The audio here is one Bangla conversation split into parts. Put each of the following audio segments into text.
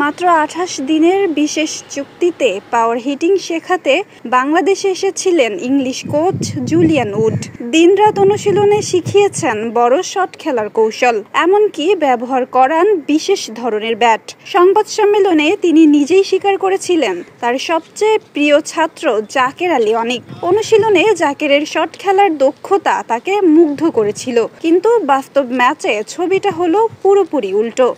মাত্র ২৮ দিনের বিশেষ চুক্তিতে পাওয়ার হিটিং শেখাতে বাংলাদেশে এসেছিলেন ইংলিশ কোচ জুলিয়ান উড। দিনরাত অনুশীলনে শিখিয়েছেন বড় শট খেলার কৌশল, এমনকি ব্যবহার করান বিশেষ ধরনের ব্যাট। সংবাদ সম্মেলনে তিনি নিজেই স্বীকার করেছিলেন তার সবচেয়ে প্রিয় ছাত্র জাকের আলী অনিক। অনুশীলনে জাকেরের শট খেলার দক্ষতা তাকে মুগ্ধ করেছিল, কিন্তু বাস্তব ম্যাচে ছবিটা হলো পুরোপুরি উল্টো।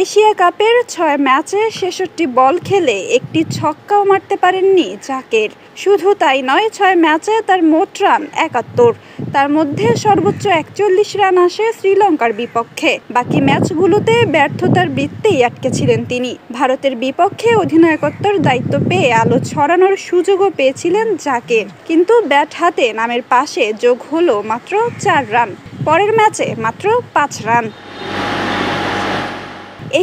এশিয়া কাপের ৬ ম্যাচে ৬৬ বল খেলে একটি ছক্কাও মারতে পারেননি জাকের। শুধু তাই নয়, ৬ ম্যাচে তার মোট রান ৭১। তার মধ্যে সর্বোচ্চ ৪১ রান আসে শ্রীলঙ্কার বিপক্ষে। বাকি ম্যাচগুলোতে ব্যর্থতার বৃত্তেই আটকেছিলেন তিনি। ভারতের বিপক্ষে অধিনায়কত্বের দায়িত্ব পেয়ে আলো ছড়ানোর সুযোগও পেয়েছিলেন জাকের, কিন্তু ব্যাট হাতে নামের পাশে যোগ হলো মাত্র ৪ রান। পরের ম্যাচে মাত্র ৫ রান।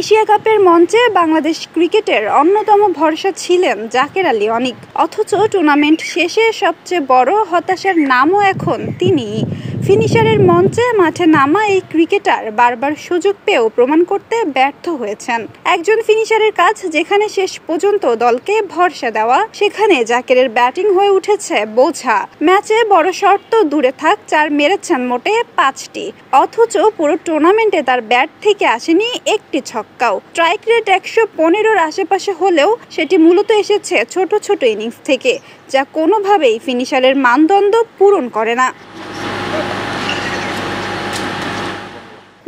এশিয়া কাপের মঞ্চে বাংলাদেশ ক্রিকেটের অন্যতম ভরসা ছিলেন জাকের আলী অনিক, অথচ টুর্নামেন্ট শেষে সবচেয়ে বড় হতাশার নামও এখন তিনিই। ফিনিশারের মঞ্চে মাঠে নামা এই ক্রিকেটার বারবার সুযোগ পেয়েও প্রমাণ করতে ব্যর্থ হয়েছেন। একজন ফিনিশারের কাজ যেখানে শেষ পর্যন্ত দলকে ভরসা দেওয়া, সেখানে জাকেরের ব্যাটিং হয়ে উঠেছে বোঝা। ম্যাচে বড় শট তো দূরে থাক, ৪ মেরেছেন মোটে ৫টি, অথচ পুরো টুর্নামেন্টে তার ব্যাট থেকে আসেনি একটি ছক্কাও। স্ট্রাইক রেট ১১৫-র আশেপাশে হলেও সেটি মূলত এসেছে ছোট ছোট ইনিংস থেকে, যা কোনোভাবেই ফিনিশারের মানদণ্ড পূরণ করে না।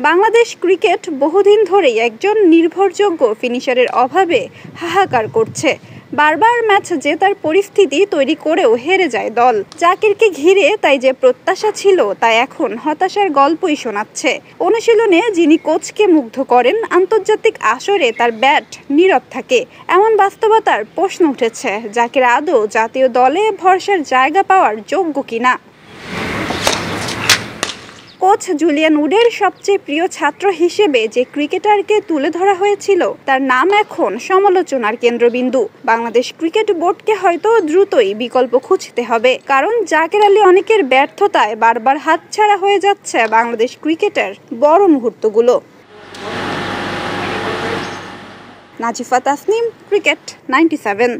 বাংলাদেশ ক্রিকেট বহুদিন ধরেই একজন নির্ভরযোগ্য ফিনিশারের অভাবে হাহাকার করছে। বারবার ম্যাচ জেতার পরিস্থিতি তৈরি করেও হেরে যায় দল। জাকিরকে ঘিরে তাই যে প্রত্যাশা ছিল তা এখন হতাশার গল্পই শোনাচ্ছে। অনুশীলনে যিনি কোচকে মুগ্ধ করেন, আন্তর্জাতিক আসরে তার ব্যাট নীরব থাকে। এমন বাস্তবতার প্রশ্ন উঠেছে, জাকির আদৌ জাতীয় দলে ভরসার জায়গা পাওয়ার যোগ্য কিনা। কোচ জুলিয়ান উডের সবচেয়ে প্রিয় ছাত্র হিসেবে যে ক্রিকেটারকে তুলে ধরা হয়েছিল, তার নাম এখন সমালোচনার কেন্দ্রবিন্দু। বাংলাদেশ ক্রিকেট বোর্ডকে হয়তো দ্রুতই বিকল্প খুঁজতে হবে, কারণ জাকের আলী অনিকের ব্যর্থতায় বারবার হাতছাড়া হয়ে যাচ্ছে বাংলাদেশ ক্রিকেটের বড় মুহূর্তগুলো। নাজিফা তাসনিম, ক্রিকেট 97।